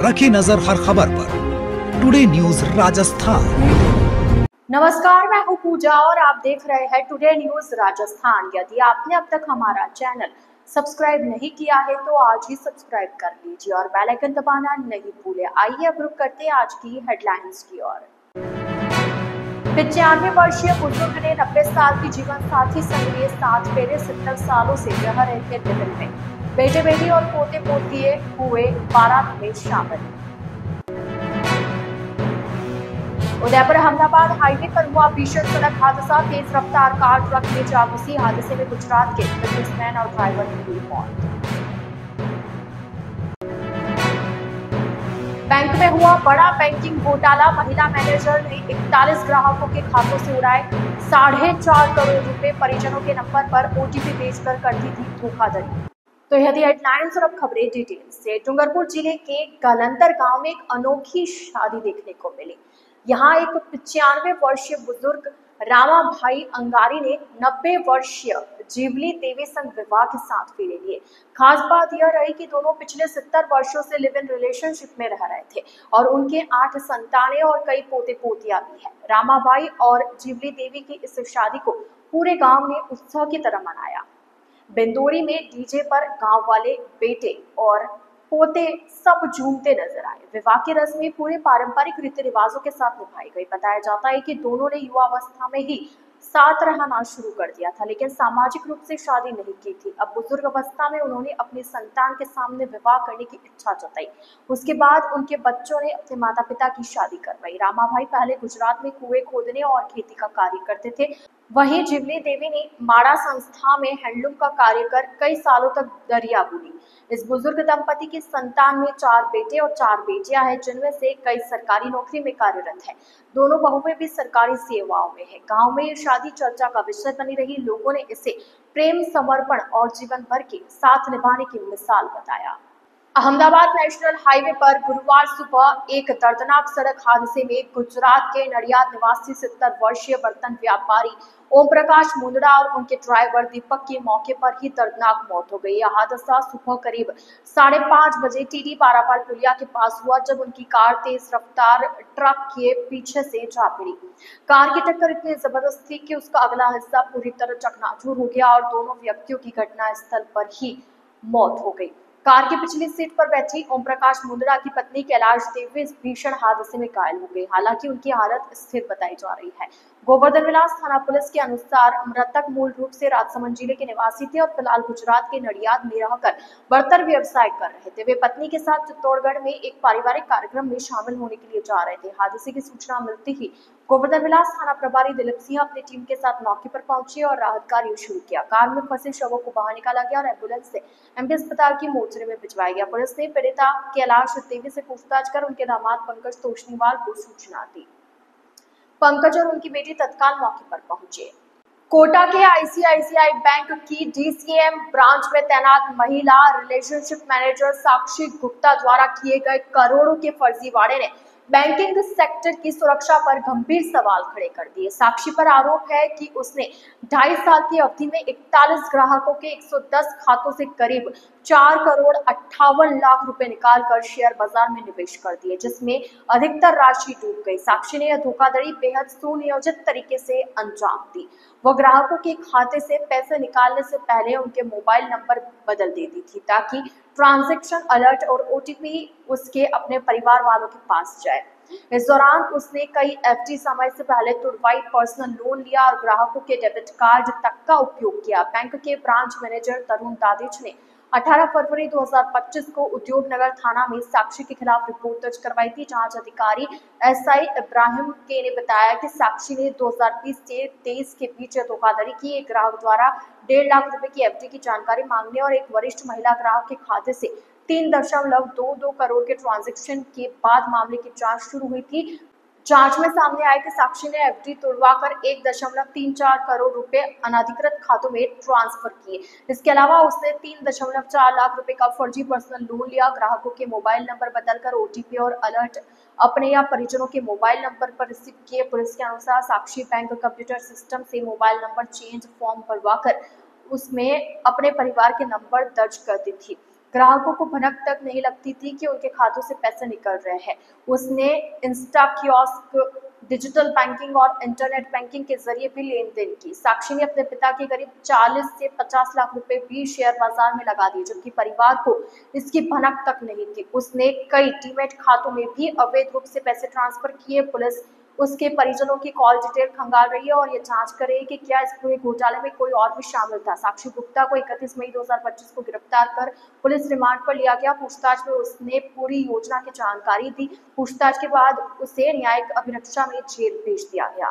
रखी नजर हर खबर पर। Today news Rajasthan. नमस्कार, मैं हूं पूजा और आप देख रहे हैं टुडे न्यूज राजस्थान। यदि आपने अब तक हमारा चैनल सब्सक्राइब नहीं किया है तो आज ही सब्सक्राइब कर लीजिए और बेल आइकन दबाना नहीं भूले। आइए अब रुक करते हैं आज की हेडलाइंस की ओर। 95 वर्षीय बुजुर्ग ने 90 साल की जीवन साथी संग लिए 7 फेरे। 70 सालों से रह रहे थे दिल्ली में। बेटे बेटी और पोते पोतिए हुए बारात में शामिल। उदयपुर अहमदाबाद हाईवे पर हुआ भीषण सड़क हादसा। तेज रफ्तार कार ट्रक में जा घुसी। हादसे में गुजरात के बिजनेसमैन और ड्राइवर की हुई मौत। बैंक में हुआ बड़ा बैंकिंग घोटाला। महिला मैनेजर ने 41 ग्राहकों के खातों से उड़ाए 4.5 करोड़ रुपए। परिजनों के नंबर पर ओटीपी भेजकर करती थी धोखाधड़ी। तो यह थी हेडलाइंस और अब खबरें डिटेल से। डूंगरपुर जिले के गलंतर गांव में एक अनोखी शादी देखने को मिली। यहाँ एक 95 वर्षीय बुजुर्ग रामा भाई अंगारी ने 90 वर्षीय जीवली देवी संग विवाह के 7 फेरे लिए। खास बात यह रही कि दोनों पिछले 70 वर्षों से लिव इन रिलेशनशिप में रह रहे थे और उनके 8 संतानें और कई पोते पोतियां भी हैं। रामा भाई और जीवली देवी की इस शादी को पूरे गांव ने उत्सव की तरह मनाया। बिंदोरी में डीजे पर गांव वाले बेटे और पोते सब झूमते नजर आए। विवाह की रस्में पूरे पारंपरिक रीति रिवाजों के साथ निभाई गई। बताया जाता है कि दोनों ने युवावस्था में ही साथ रहना शुरू कर दिया था, लेकिन सामाजिक रूप से शादी नहीं की थी। अब बुजुर्ग अवस्था में उन्होंने अपनी संतान के सामने विवाह करने की इच्छा जताई। उसके बाद उनके बच्चों ने अपने माता पिता की शादी करवाई। रामा भाई पहले गुजरात में कुएं खोदने और खेती का कार्य करते थे। वहीं जीवली देवी ने माड़ा संस्था में हैंडलूम का कार्य कर कई सालों तक दरिया बुनी। इस बुजुर्ग दंपति की संतान में 4 बेटे और 4 बेटियां हैं, जिनमें से कई सरकारी नौकरी में कार्यरत हैं। दोनों बहुएं भी सरकारी सेवाओं में हैं। गांव में ये शादी चर्चा का विषय बनी रही। लोगों ने इसे प्रेम, समर्पण और जीवन भर के साथ निभाने की मिसाल बताया। अहमदाबाद नेशनल हाईवे पर गुरुवार सुबह एक दर्दनाक सड़क हादसे में गुजरात के नडियाद निवासी 70 वर्षीय बर्तन व्यापारी ओम प्रकाश मुंदड़ा और उनके ड्राइवर दीपक की मौके पर ही दर्दनाक मौत हो गई। यह हादसा सुबह करीब 5:30 बजे टीडी पारापाल पुलिया के पास हुआ, जब उनकी कार तेज रफ्तार ट्रक के पीछे से जा भिड़ी। कार की टक्कर इतनी जबरदस्त थी कि उसका अगला हिस्सा पूरी तरह चकनाचूर हो गया और दोनों व्यक्तियों की घटनास्थल पर ही मौत हो गई। कार की पिछली सीट पर बैठी ओम प्रकाश मुंदड़ा की पत्नी कैलाश देवी इस भीषण हादसे में घायल हो गई। हालांकि उनकी हालत स्थिर बताई जा रही है। गोवर्धन विलास थाना पुलिस के अनुसार मृतक मूल रूप से राजसमंद जिले के निवासी थे और फिलहाल गुजरात के नडियाद में रहकर बर्तन व्यवसाय कर रहे थे। वे पत्नी के साथ चित्तौड़गढ़ में एक पारिवारिक कार्यक्रम में शामिल होने के लिए जा रहे थे। हादसे की सूचना मिलते ही गोवर्धन विलास थाना प्रभारी दिलीप सिंह अपनी टीम के साथ मौके पर पहुंचे और राहत कार्य शुरू किया। कार में फंसे शवों को बाहर निकाला गया और एम्बुलेंस से एमपी अस्पताल की मोर्चरी में भिजवाया गया। पुलिस ने पीड़िता कैलाश देवी से पूछताछ कर उनके दामाद पंकज तोशनीवाल को सूचना दी। पंकज और उनकी बेटी तत्काल मौके पर पहुंचे। कोटा के आईसीआईसीआई बैंक की डीसीएम ब्रांच में तैनात महिला रिलेशनशिप मैनेजर साक्षी गुप्ता द्वारा किए गए करोड़ों के फर्जीवाड़े ने बैंकिंग सेक्टर की सुरक्षा पर गंभीर सवाल खड़े कर दिए। साक्षी पर आरोप है कि उसने 2.5 साल की अवधि में 41 ग्राहकों के 110 खातों से करीब 4 करोड़ 58 लाख रुपए निकालकर शेयर बाजार में निवेश कर दिए, जिसमें अधिकतर राशि डूब गई। साक्षी ने यह धोखाधड़ी बेहद सुनियोजित तरीके से अंजाम दी। वह ग्राहकों के खाते से पैसे निकालने से पहले उनके मोबाइल नंबर बदल देती थी ताकि ट्रांजैक्शन अलर्ट और ओटीपी उसके अपने परिवार वालों के पास जाए। इस दौरान उसने कई एफडी समय से पहले तुड़वाई, पर्सनल लोन लिया और ग्राहकों के डेबिट कार्ड तक का उपयोग किया। बैंक के ब्रांच मैनेजर तरुण दादिच ने 18 फरवरी 2025 को उद्योग नगर थाना में साक्षी के खिलाफ रिपोर्ट दर्ज करवाई थी। जांच अधिकारी एसआई इब्राहिम के ने बताया कि साक्षी ने 2020 से 23 के बीच धोखाधड़ी की। एक ग्राहक द्वारा 1.5 लाख रुपए की एफडी की जानकारी मांगने और एक वरिष्ठ महिला ग्राहक के खाते से 3.22 करोड़ के ट्रांजैक्शन के बाद मामले की जांच शुरू हुई थी। जांच में सामने आया कि साक्षी ने एफडी तुड़वाकर 1.34 करोड़ रुपए अनधिकृत खातों में ट्रांसफर किए। इसके अलावा उसने 3.4 लाख रुपए का फर्जी पर्सनल लोन लिया। ग्राहकों के मोबाइल नंबर बदलकर ओटीपी और अलर्ट अपने या परिजनों के मोबाइल नंबर पर रिसीव किए। पुलिस के अनुसार साक्षी बैंक कंप्यूटर सिस्टम से मोबाइल नंबर चेंज फॉर्म भरवाकर उसमें अपने परिवार के नंबर दर्ज करती थी। ग्राहकों को भनक तक नहीं लगती थी कि उनके खातों से पैसे निकल रहे हैं। उसने इंस्टा कियोस्क, डिजिटल बैंकिंग और इंटरनेट बैंकिंग के जरिए भी लेन देन की। साक्षी ने अपने पिता के करीब 40 से 50 लाख रुपए भी शेयर बाजार में लगा दिए, जबकि परिवार को इसकी भनक तक नहीं थी। उसने कई डीमैट खातों में भी अवैध रूप से पैसे ट्रांसफर किए। पुलिस उसके परिजनों की कॉल डिटेल खंगाल रही है और ये जांच कर रही है कि क्या इस पूरे घोटाले में कोई और भी शामिल था। साक्षी गुप्ता को 31 मई 2025 को गिरफ्तार कर पुलिस रिमांड पर लिया गया। पूछताछ में उसने पूरी योजना की जानकारी दी। पूछताछ के बाद उसे न्यायिक अभिरक्षा में जेल भेज दिया गया।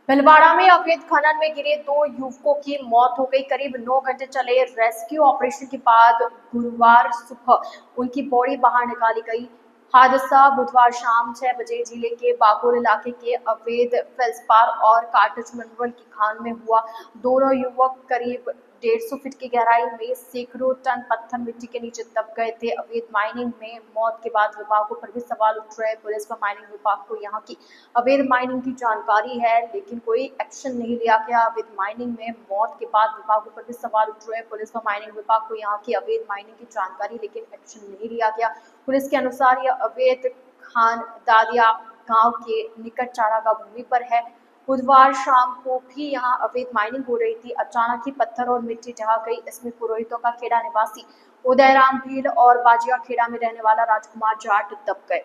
भीलवाड़ा में अवैध खनन में गिरे 2 युवकों की मौत हो गई। करीब 9 घंटे चले रेस्क्यू ऑपरेशन के बाद गुरुवार सुबह उनकी बॉडी बाहर निकाली गई। हादसा बुधवार शाम 6 बजे जिले के बागोल इलाके के अवैध फेल्सपार और कार्टज मिनरल की खान में हुआ। दोनों युवक करीब 150 फीट की गहराई में सैकड़ों टन पत्थर मिट्टी के नीचे दब गए थे। अवैध माइनिंग में मौत के बाद विभागों पर भी सवाल उठ रहे। पुलिस व माइनिंग विभाग को यहाँ की अवैध माइनिंग की जानकारी है, लेकिन कोई एक्शन नहीं लिया गया। अवैध माइनिंग में मौत के बाद विभागों पर भी सवाल उठ रहे। पुलिस व माइनिंग विभाग को यहाँ की अवैध माइनिंग की जानकारी, लेकिन एक्शन नहीं लिया गया। पुलिस के अनुसार यह अवैध खान दादिया गांव के निकट चारागाह भूमि पर है। बुधवार शाम को भी यहां अवैध माइनिंग हो रही थी। अचानक ही पत्थर और मिट्टी ढहा गई। इसमें पुरोहितों का खेड़ा निवासी उदयराम भील और बाजिया खेड़ा में रहने वाला राजकुमार जाट दब गए।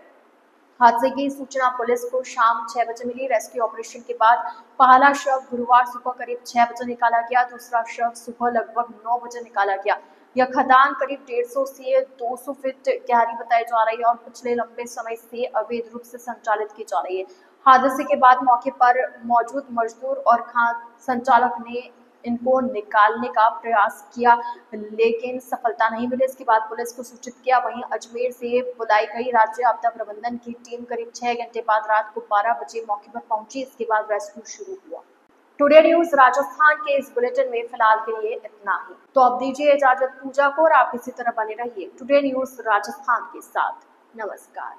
हादसे की सूचना पुलिस को शाम 6 बजे मिली। रेस्क्यू ऑपरेशन के बाद पहला शव गुरुवार सुबह करीब 6 बजे निकाला गया। दूसरा शव सुबह लगभग 9 बजे निकाला गया। यह खदान करीब 150 से 200 फीट गहरी बताई जा रही है और पिछले लंबे समय से अवैध रूप से संचालित की जा रही है। हादसे के बाद मौके पर मौजूद मजदूर और खान संचालक ने इनको निकालने का प्रयास किया, लेकिन सफलता नहीं मिली। इसके बाद पुलिस को सूचित किया। वहीं अजमेर से बुलाई गई राज्य आपदा प्रबंधन की टीम करीब 6 घंटे बाद रात को 12 बजे मौके पर पहुंची। इसके बाद रेस्क्यू शुरू हुआ। टुडे न्यूज राजस्थान के इस बुलेटिन में फिलहाल के लिए इतना ही। तो अब दीजिए इजाजत पूजा को और आप इसी तरह बने रहिए टुडे न्यूज राजस्थान के साथ। नमस्कार।